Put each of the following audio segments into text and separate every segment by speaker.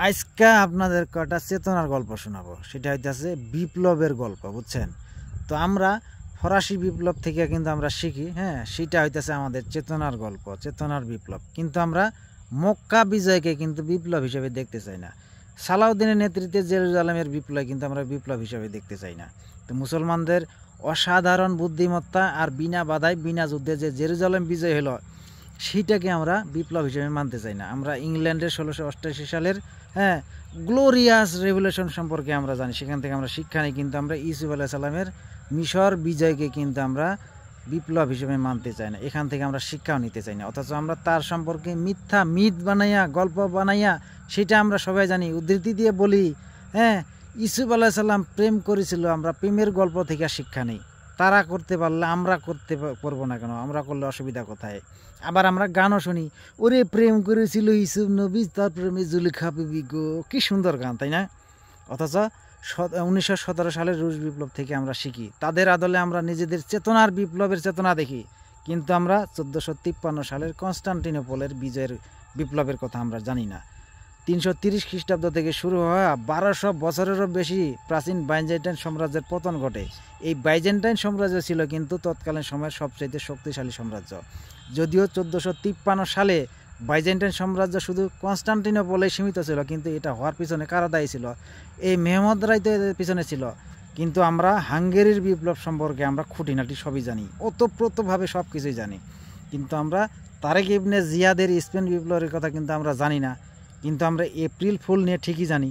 Speaker 1: আজকে আপনাদের কটা চেতনার গল্প শোনাবো। সেটা হইতেছে বিপ্লবের গল্প, বুঝছেন? তো আমরা ফরাসি বিপ্লব থেকে কিন্তু আমরা শিখি, হ্যাঁ, সেটা হইতেছে আমাদের চেতনার গল্প, চেতনার বিপ্লব। কিন্তু আমরা মক্কা বিজয়কে কিন্তু বিপ্লব হিসেবে দেখতে চাই না। সালাউদ্দিনের নেতৃত্বে জেরুজালেমের বিপ্লব কিন্তু আমরা বিপ্লব হিসেবে দেখতে চাই না। তো মুসলমানদের অসাধারণ বুদ্ধিমত্তা আর বিনা বাধায় বিনা যুদ্ধে যে জেরুজালেম বিজয় হলো, সেইটাকে আমরা বিপ্লব হিসেবে মানতে চাই না। আমরা ইংল্যান্ডের 1688 সালের গ্লোরিয়াস রেভলিউশন সম্পর্কে আমরা জানি, সেখান থেকে আমরা শিক্ষা নিই। কিন্তু আমরা ইউসুফ আলাইহিস সালামের মিশর বিজয়কে কিন্তু আমরা বিপ্লব হিসেবে মানতে চাই না, এখান থেকে আমরা শিক্ষাও নিতে চাই না। অথচ আমরা তার সম্পর্কে মিথ্যা মিথ বানাইয়া, গল্প বানাইয়া, সেটা আমরা সবাই জানি, উদ্ধৃতি দিয়ে বলি। ইউসুফ আলাইহিস সালাম প্রেম করেছিল, আমরা প্রেমের গল্প থেকে শিক্ষা নিই। তারা করতে পারলে আমরা করতে পারবো না কেন? আমরা করলে অসুবিধা কোথায়? আবার আমরা গানও শুনি, ওরে প্রেম করেছিল ইউসুফ নবী, তার প্রেমে জুলেখা বিবি গো। কি সুন্দর গান, তাই না? অথচ 1917 সালের রুশ বিপ্লব থেকে আমরা শিখি, তাদের আদলে আমরা নিজেদের চেতনার বিপ্লবের চেতনা দেখি। কিন্তু আমরা 1453 সালের কনস্টান্টিনোপলের বিজয়ের বিপ্লবের কথা আমরা জানি না। 330 খ্রিস্টাব্দ থেকে শুরু হওয়া 1200 বছরেরও বেশি প্রাচীন বাইজেন্টাইন সাম্রাজ্যের পতন ঘটে। এই বাইজেন্টাইন সাম্রাজ্য ছিল কিন্তু তৎকালীন সময়ের সবচেয়ে শক্তিশালী সাম্রাজ্য। যদিও 1453 সালে বাইজেন্টাইন সাম্রাজ্য শুধু কনস্টান্টিনোপলে সীমিত ছিল, কিন্তু এটা হওয়ার পিছনে কারা দায়ী ছিল? এই মেহমদ রাই তো এদের পিছনে ছিল। কিন্তু আমরা হাঙ্গেরির বিপ্লব সম্পর্কে আমরা খুঁটিনাটি সবই জানি, ওতপ্রোতভাবে সব কিছুই জানি। কিন্তু আমরা তারেক ইবনে জিয়াদের স্পেন বিপ্লবের কথা কিন্তু আমরা জানি না। কিন্তু আমরা এপ্রিল ফুল নিয়ে ঠিকই জানি।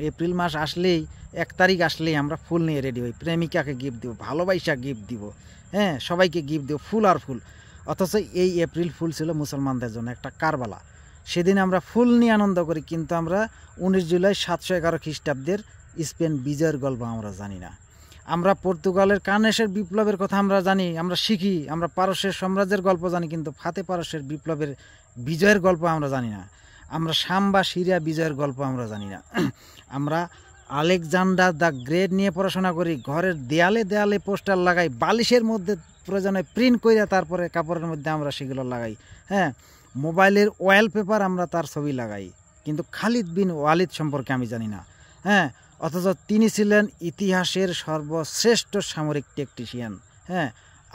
Speaker 1: এপ্রিল মাস আসলেই, 1 তারিখ আসলেই আমরা ফুল নিয়ে রেডি হই, প্রেমিকাকে গিফট দিব, ভালোবাসা গিফট দিব, সবাইকে গিফট দিব, ফুল আর ফুল। অথচ এই এপ্রিল ফুল ছিল মুসলমানদের জন্য একটা কারবালা। সেদিন আমরা ফুল নিয়ে আনন্দ করি, কিন্তু আমরা 19 জুলাই 711 খ্রিস্টাব্দের স্পেন বিজয়ের গল্প আমরা জানি না। আমরা পর্তুগালের কানেসের বিপ্লবের কথা আমরা জানি, আমরা শিখি। আমরা পারস্যের সাম্রাজ্যের গল্প জানি, কিন্তু ফাতে পারস্যের বিপ্লবের বিজয়ের গল্প আমরা জানি না। আমরা শাম বা সিরিয়া বিজয়ের গল্প আমরা জানি না। আমরা আলেকজান্ডার দ্য গ্রেট নিয়ে পড়াশোনা করি, ঘরের দেয়ালে দেয়ালে পোস্টার লাগাই, বালিশের মধ্যে প্রয়োজনে প্রিন্ট করে তারপরে কাপড়ের মধ্যে আমরা সেগুলো লাগাই। মোবাইলের ওয়ালপেপার আমরা তার ছবি লাগাই। কিন্তু খালিদ বিন ওয়ালিদ সম্পর্কে আমি জানি না। অথচ তিনি ছিলেন ইতিহাসের সর্বশ্রেষ্ঠ সামরিক টেকটিশিয়ান।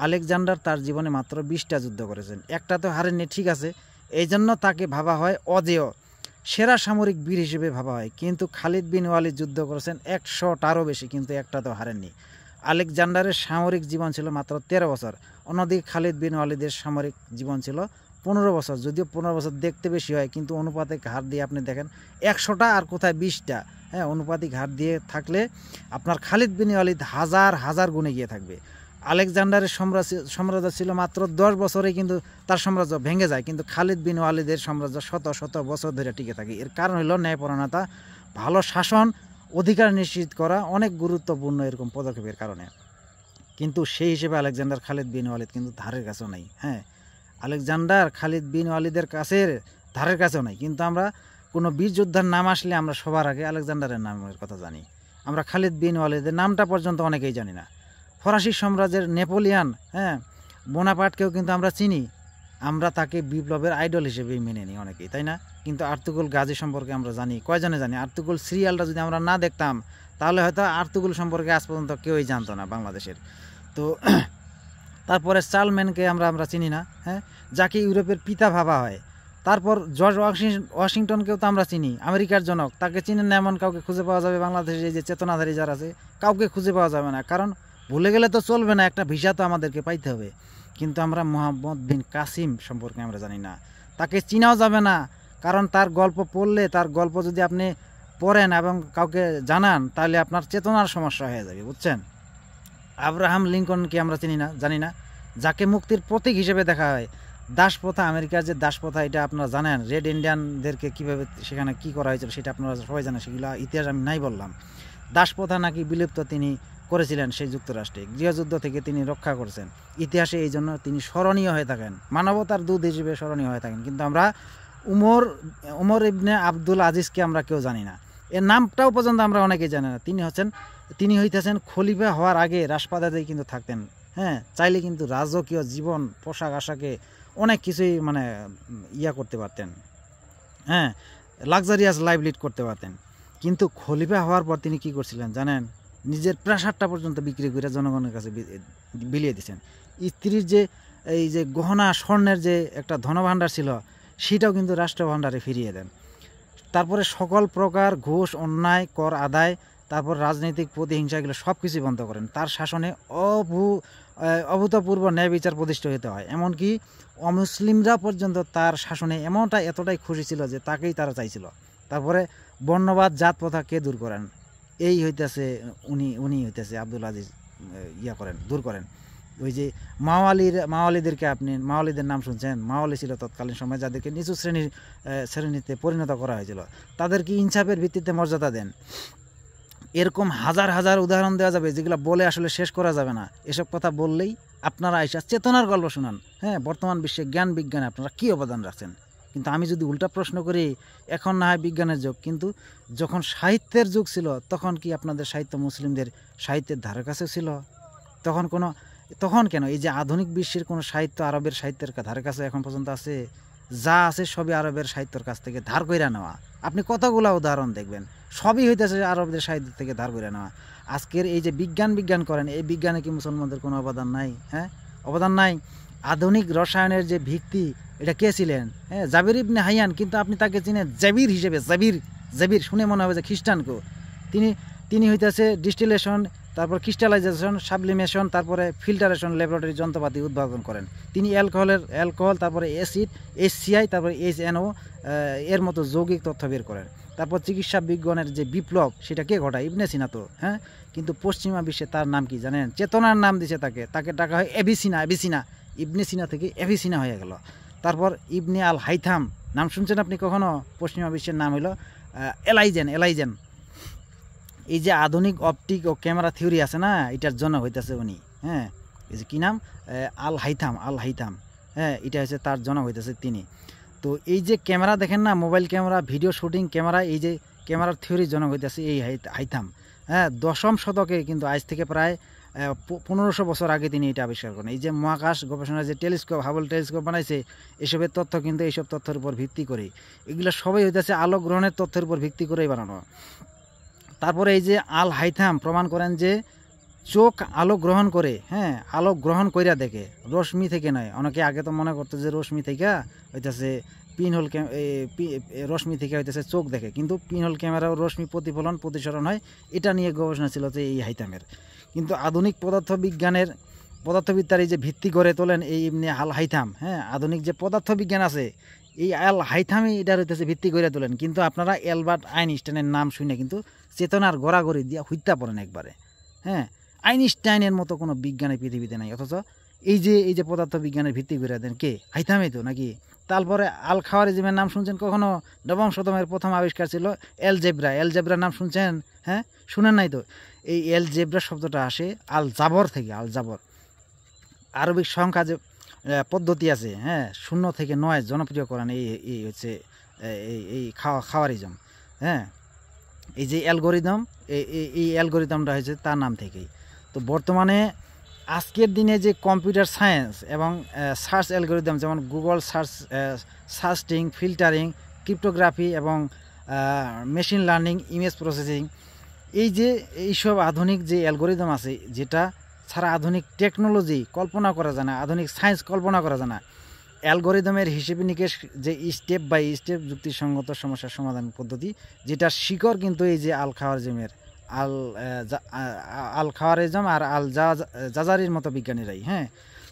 Speaker 1: আলেকজান্ডার তার জীবনে মাত্র 20টা যুদ্ধ করেছেন, একটা তো হারেননি, ঠিক আছে, এই জন্য তাকে ভাবা হয় অজেয়, সেরা সামরিক বীর হিসেবে ভাবা হয়। কিন্তু খালিদ বিন ওয়ালিদ যুদ্ধ করেছেন 100টারও বেশি, কিন্তু একটা তো হারেননি। আলেকজান্ডারের সামরিক জীবন ছিল মাত্র 13 বছর, অন্যদিকে খালিদ বিন ওয়ালিদের সামরিক জীবন ছিল 15 বছর। যদিও 15 বছর দেখতে বেশি হয়, কিন্তু অনুপাতিক হার দিয়ে আপনি দেখেন 100টা আর কোথায় 20টা। অনুপাতিক হার দিয়ে থাকলে আপনার খালিদ বিন ওয়ালিদ হাজার হাজার গুণে গিয়ে থাকবে। আলেকজান্ডারের সাম্রাজ্য ছিল মাত্র 10 বছরে, কিন্তু তার সাম্রাজ্য ভেঙে যায়। কিন্তু খালিদ বিন ওয়ালিদের সাম্রাজ্য শত শত বছর ধরে টিকে থাকে। এর কারণ হলো ন্যায়পরায়ণতা, ভালো শাসন, অধিকার নিশ্চিত করা, অনেক গুরুত্বপূর্ণ এরকম পদক্ষেপের কারণে। কিন্তু সেই হিসেবে আলেকজান্ডার খালিদ বিন ওয়ালিদ কিন্তু ধারের কাছেও নেই। আলেকজান্ডার খালিদ বিন ওয়ালিদের কাছের ধারের কাছেও নাই। কিন্তু আমরা কোনো বীর যোদ্ধার নাম আসলে আমরা সবার আগে আলেকজান্ডারের নামের কথা জানি। আমরা খালিদ বিন ওয়ালিদের নামটা পর্যন্ত অনেকেই জানি না। ফরাসি সাম্রাজ্যের নেপোলিয়ান, বোনাপার্টকেও কিন্তু আমরা চিনি, আমরা তাকে বিপ্লবের আইডল হিসেবেই মেনে নিই অনেকেই, তাই না? কিন্তু আর্তুগরুল গাজী সম্পর্কে আমরা জানি, কয়জনে জানি? আর্তুগরুল সিরিয়ালটা যদি আমরা না দেখতাম, তাহলে হয়তো আর্তুগরুল সম্পর্কে আজ পর্যন্ত কেউই জানতো না বাংলাদেশের। তো তারপরে চার্লম্যানকে আমরা চিনি না, যাকে ইউরোপের পিতা ভাবা হয়। তারপর জর্জ ওয়াশিংটনকেও তো আমরা চিনি, আমেরিকার জনক। তাকে চিনেন না এমন কাউকে খুঁজে পাওয়া যাবে বাংলাদেশে? এই যে চেতনাধারী যারা আছে, কাউকে খুঁজে পাওয়া যাবে না। কারণ ভুলে গেলে তো চলবে না, একটা ভিসা তো আমাদেরকে পাইতে হবে। কিন্তু আমরা মোহাম্মদ বিন কাসিম সম্পর্কে আমরা জানি না, তাকে চিনাও যাবে না। কারণ তার গল্প পড়লে, তার গল্প যদি আপনি পড়েন এবং কাউকে জানান, তাহলে আপনার চেতনার সমস্যা হয়ে যাবে, বুঝছেন? আব্রাহাম লিঙ্কনকে আমরা চিনি না, জানি না, যাকে মুক্তির প্রতীক হিসেবে দেখা হয়। দাসপ্রথা, আমেরিকার যে দাসপ্রথা, এটা আপনারা জানেন। রেড ইন্ডিয়ানদেরকে কীভাবে সেখানে কী করা হয়েছিল সেটা আপনারা সবাই জানেন, সেগুলো ইতিহাস আমি নাই বললাম। দাসপ্রথা নাকি বিলুপ্ত তিনি করেছিলেন সেই যুক্তরাষ্ট্রে, গৃহযুদ্ধ থেকে তিনি রক্ষা করেছেন। ইতিহাসে এই জন্য তিনি স্মরণীয় হয়ে থাকেন, মানবতার দূত হিসেবে স্মরণীয় হয়ে থাকেন। কিন্তু আমরা উমর ইবনে আব্দুল আজিজকে আমরা কেউ জানি না, এর নামটাও পর্যন্ত আমরা অনেকেই জানি না। তিনি হইতেছেন খলিফা হওয়ার আগে রাজপ্রাসাদেই কিন্তু থাকতেন। চাইলে কিন্তু রাজকীয় জীবন, পোশাক আশাকে অনেক কিছুই করতে পারতেন। হ্যাঁ, লাক্সারিয়াস লাইফ লিড করতে পারতেন। কিন্তু খলিফা হওয়ার পর তিনি কি করছিলেন জানেন? নিজের প্রাসাদটা পর্যন্ত বিক্রি করে জনগণের কাছে বিলিয়ে দিয়েছেন। স্ত্রীর যে এই যে গহনা স্বর্ণের যে একটা ধনভাণ্ডার ছিল সেটাও কিন্তু রাষ্ট্রভাণ্ডারে ফিরিয়ে দেন। তারপরে সকল প্রকার ঘুষ, অন্যায়, কর আদায়, তারপর রাজনৈতিক প্রতিহিংসা, এগুলো সব কিছুই বন্ধ করেন। তার শাসনে অভূতপূর্ব ন্যায় বিচার প্রতিষ্ঠা হতে হয়। এমনকি অমুসলিমরা পর্যন্ত তার শাসনে এতটাই খুশি ছিল যে তাকেই তারা চাইছিল। তারপরে বর্ণবাদ, জাত প্রথাকে দূর করেন। এই হইতেছে উনি হইতেছে আব্দুল আজিজ দূর করেন। ওই যে মাওয়ালিদেরকে আপনি মাওয়ালিদের নাম শুনছেন? মাওয়ালি ছিল তৎকালীন সময় যাদেরকে নিচু শ্রেণীতে পরিণত করা হয়েছিল। তাদেরকে ইনসাফের ভিত্তিতে মর্যাদা দেন। এরকম হাজার হাজার উদাহরণ দেওয়া যাবে যেগুলো বলে আসলে শেষ করা যাবে না। এসব কথা বললেই আপনারা আইসা চেতনার গল্প শোনান। হ্যাঁ, বর্তমান বিশ্বে জ্ঞান বিজ্ঞানে আপনারা কী অবদান রাখছেন। কিন্তু আমি যদি উল্টা প্রশ্ন করি, এখন না হয় বিজ্ঞানের যুগ, কিন্তু যখন সাহিত্যের যুগ ছিল তখন কি আপনাদের সাহিত্য মুসলিমদের সাহিত্যের ধারে কাছে ছিল? তখন কেন এই যে আধুনিক বিশ্বের কোনো সাহিত্য আরবের সাহিত্যের ধারে কাছে এখন পর্যন্ত আছে? যা আছে সবই আরবের সাহিত্যের কাছ থেকে ধার কইরা নেওয়া। আপনি কতগুলা উদাহরণ দেখবেন, সবই হইতেছে আরবদের সাহিত্য থেকে ধার করে নেওয়া। আজকের এই যে বিজ্ঞান করেন, এই বিজ্ঞানে কি মুসলমানদের কোনো অবদান নাই? হ্যাঁ, অবদান নাই। আধুনিক রসায়নের যে ভিত্তি, এটা কে ছিলেন? হ্যাঁ, জাবির ইবনে হাইয়ান। কিন্তু আপনি তাকে চিনেন জাবির হিসেবে। জাবির শুনে মনে হবে যে খ্রিস্টানকেও। তিনি হইতেছে ডিস্টিলেশন, তারপর ক্রিস্টালাইজেশন, সাবলিমেশন, তারপরে ফিল্টারেশন ল্যাবরেটরি যন্ত্রপাতি উদ্ভাবন করেন। তিনি অ্যালকোহল, তারপরে অ্যাসিড, HCI, তারপরে HNO এর মতো যৌগিক তথ্য বের করেন। তারপর চিকিৎসা বিজ্ঞানের যে বিপ্লব, সেটা কে ঘটায়? ইবনে সিনা তো। হ্যাঁ, কিন্তু পশ্চিমা বিশ্বে তার নাম কি জানেন? চেতনার নাম দিছে তাকে ডাকা হয় এভিসিনা। ইবনে সিনা থেকে এভিসিনা হয়ে গেল। তারপর ইবনে আল হাইথাম, নাম শুনছেন আপনি কখনো? পশ্চিমা বিশ্বের নাম হলো এলাইজেন। এই যে আধুনিক অপটিক ও ক্যামেরা থিওরি আছে না, এটার জন্য হইতেছে উনি। হ্যাঁ, এই যে কী নাম? আল হাইথাম। হ্যাঁ, এটা হচ্ছে তার জন্য হইতেছে তিনি। তো এই যে ক্যামেরা দেখেন না, mobile camera, video shooting camera, এই যে ক্যামেরার থিওরির জন্য হইতেছে এই হাইথাম। হ্যাঁ, 10ম শতকে, কিন্তু আজ থেকে প্রায় 1500 বছর আগে তিনি এটা আবিষ্কার করেন। এই যে মহাকাশ গবেষণার যে হাবল টেলিস্কোপ বানাইছে, এসবের তথ্য কিন্তু এইসব তথ্যের উপর ভিত্তি করে। এগুলো সবাই হইতেছে আলোক গ্রহণের তথ্যের উপর ভিত্তি করেই বানানো। তারপরে এই যে আল হাইথাম প্রমাণ করেন যে চোখ আলো গ্রহণ করে, হ্যাঁ, আলো গ্রহণ কইরা দেখে, রশ্মি থেকে নয়। অনেকে আগে তো মনে করতো যে রশ্মি থেকে হইতেছে রশ্মি থেকে হইতেছে চোখ দেখে, কিন্তু পিনহোল ক্যামেরাও রশ্মি প্রতিফলন প্রতিসরণ হয়। এটা নিয়ে গবেষণা ছিল যে এই হাইথামের। কিন্তু আধুনিক পদার্থবিদ্যার এই যে ভিত্তি গড়ে তোলেন এই ইবনে আল হাইথাম। হ্যাঁ, আধুনিক যে পদার্থবিজ্ঞান আছে, এই আল হাইথামই এটার হইতেছে ভিত্তি করে তোলেন। কিন্তু আপনারা অ্যালবার্ট আইনস্টাইনের নাম শুনে কিন্তু চেতনার গড়াগড়ি দিয়া হইত্যা পড়েন একবারে। হ্যাঁ, আইনস্টাইনের মতো কোনো বিজ্ঞানী পৃথিবীতে নাই, অথচ এই যে পদার্থবিজ্ঞানের ভিত্তি করে দেন কে? হাইথামই তো, নাকি? তারপরে আল খাওয়ারিজমের নাম শুনছেন কখনো? 9ম শতকের প্রথম আবিষ্কার ছিল অ্যালজেব্রার নাম শুনছেন? হ্যাঁ, শুনেন নাই তো? এই অ্যালজেব্রা শব্দটা আসে আল জাবর থেকে। আরবিক সংখ্যা যে পদ্ধতি আছে, হ্যাঁ, 0 থেকে 9 জনপ্রিয় করেন এই হচ্ছে এই খাওয়ারিজম। হ্যাঁ, এই যে অ্যালগোরিদম, এই অ্যালগোরিদমটা হয়েছে তার নাম থেকেই। তো বর্তমানে আজকের দিনে যে কম্পিউটার সায়েন্স এবং সার্চ অ্যালগোরিদম, যেমন গুগল সার্চিং, ফিল্টারিং, ক্রিপ্টোগ্রাফি এবং মেশিন লার্নিং, ইমেজ প্রসেসিং, এইসব আধুনিক যে অ্যালগোরিদম আছে, যেটা ছাড়া আধুনিক টেকনোলজি কল্পনা করা যায় না, আধুনিক সায়েন্স কল্পনা করা যায় না। অ্যালগোরিদমের হিসেব নিকেশ যে স্টেপ বাই স্টেপ যুক্তিসঙ্গত সমস্যার সমাধান পদ্ধতি, যেটা শিকড় কিন্তু এই যে আল খাওয়ারিজম আর আল জাজারির মতো বিজ্ঞানীরাই। হ্যাঁ,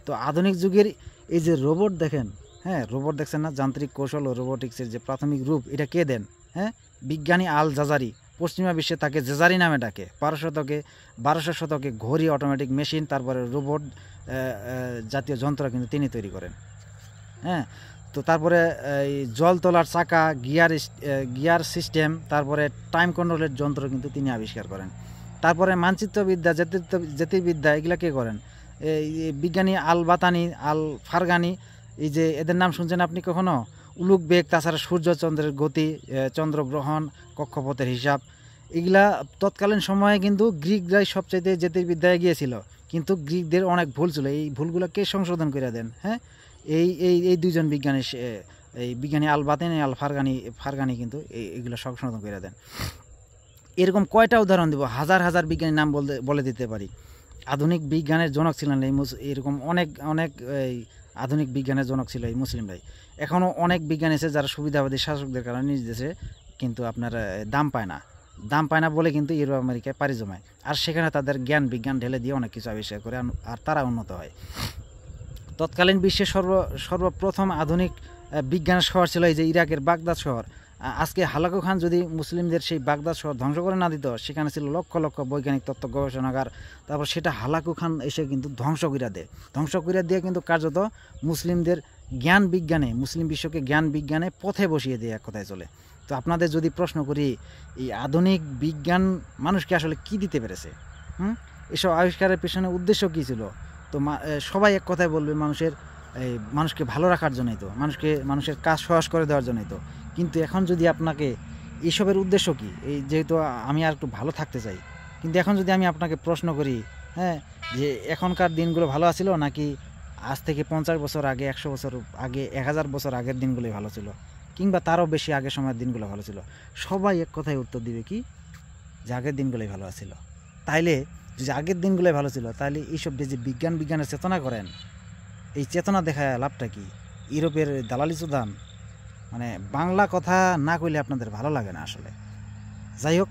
Speaker 1: তো আধুনিক যুগের এই যে রোবট দেখেন, হ্যাঁ, রোবট দেখছেন না? যান্ত্রিক কৌশল ও রোবোটিক্সের যে প্রাথমিক রূপ, এটা কে দেন? হ্যাঁ, বিজ্ঞানী আল জাজারি। পশ্চিমা বিশ্বে তাকে জেজারি নামে ডাকে। 1200 শতকে ঘড়ি, অটোমেটিক মেশিন, তারপরে রোবট জাতীয় যন্ত্র কিন্তু তিনি তৈরি করেন। হ্যাঁ, তো তারপরে এই জল তোলার চাকা, গিয়ার সিস্টেম, তারপরে টাইম কন্ট্রোলের যন্ত্র কিন্তু তিনি আবিষ্কার করেন। তারপরে মানচিত্রবিদ্যা, জ্যোতির্বিদ্যা, এগুলা কে করেন? এই বিজ্ঞানী আল বাতানি, আল ফারগানি, এই যে এদের নাম শুনছেন আপনি কখনো? উলুক বেগ, তাছাড়া সূর্য চন্দ্রের গতি, চন্দ্রগ্রহণ, কক্ষপথের হিসাব, এগুলা তৎকালীন সময়ে কিন্তু গ্রিকরাই সবচাইতে জ্যোতির্বিদ্যায় গিয়েছিল। কিন্তু গ্রিকদের অনেক ভুল ছিল, এই ভুলগুলো কে সংশোধন করে দেন? হ্যাঁ, এই দুইজন বিজ্ঞানী এই বিজ্ঞানী আল বাতেনি আল ফারগানি কিন্তু এগুলো সংশোধন করে দেন। এরকম কয়টা উদাহরণ দেব, হাজার হাজার বিজ্ঞানীর নাম বলে দিতে পারি। আধুনিক বিজ্ঞানের জনক ছিলেন এরকম অনেক অনেক এই আধুনিক বিজ্ঞানের জনক ছিল এই মুসলিমরাই। এখনও অনেক বিজ্ঞানী আছে যারা সুবিধাবাদী শাসকদের কারণে নিজ দেশে কিন্তু আপনার দাম পায় না বলে কিন্তু ইউরোপ আমেরিকায় পাড়ি জমায়, আর সেখানে তাদের জ্ঞান বিজ্ঞান ঢেলে দিয়ে অনেক কিছু আবিষ্কার করে, আর তারা উন্নত হয়। তৎকালীন বিশ্বের সর্বপ্রথম আধুনিক বিজ্ঞানের শহর ছিল এই যে ইরাকের বাগদাদ শহর। আজকে হালাকু খান যদি মুসলিমদের সেই বাগদাদ শহর ধ্বংস করে না দিত, সেখানে ছিল লক্ষ লক্ষ বৈজ্ঞানিক তত্ত্ব গবেষণাগার, তারপর সেটা হালাকু খান এসে কিন্তু ধ্বংস করে দিয়ে কিন্তু কার্যত মুসলিমদের জ্ঞান বিজ্ঞানে, মুসলিম বিশ্বকে জ্ঞান বিজ্ঞানে পথে বসিয়ে দিয়ে এক কথায় চলে। তো আপনাদের যদি প্রশ্ন করি এই আধুনিক বিজ্ঞান মানুষকে আসলে কি দিতে পেরেছে, এসব আবিষ্কারের পেছনে উদ্দেশ্য কী ছিল, তো সবাই এক কথায় বলবে মানুষকে ভালো রাখার জন্যই তো, মানুষের কাজ সহজ করে দেওয়ার জন্যই তো। কিন্তু এখন যদি আপনাকে এইসবের উদ্দেশ্য কি, এই যেহেতু আমি আর একটু ভালো থাকতে চাই, কিন্তু এখন যদি আমি আপনাকে প্রশ্ন করি যে এখনকার দিনগুলো ভালো ছিল নাকি আজ থেকে 50 বছর আগে, 100 বছর আগে, 1000 বছর আগের দিনগুলোই ভালো ছিল, কিংবা তারও বেশি আগের সময়ের দিনগুলো ভালো ছিল, সবাই এক কথায় উত্তর দিবে কি, যে আগের দিনগুলোই ভালো ছিল। তাইলে যদি আগের দিনগুলোই ভালো ছিল, তাহলে এইসব যে বিজ্ঞানের চেতনা করেন, এই চেতনা দেখায় লাভটা কি? ইউরোপের দালালি চুদান, মানে বাংলা কথা না কইলে আপনাদের ভালো লাগে না আসলে। যাই হোক,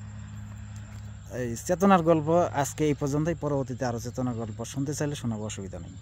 Speaker 1: এই চেতনার গল্প আজকে এই পর্যন্তই। পরবর্তীতে আরও চেতনার গল্প শুনতে চাইলে শোনাবো, অসুবিধা নেই।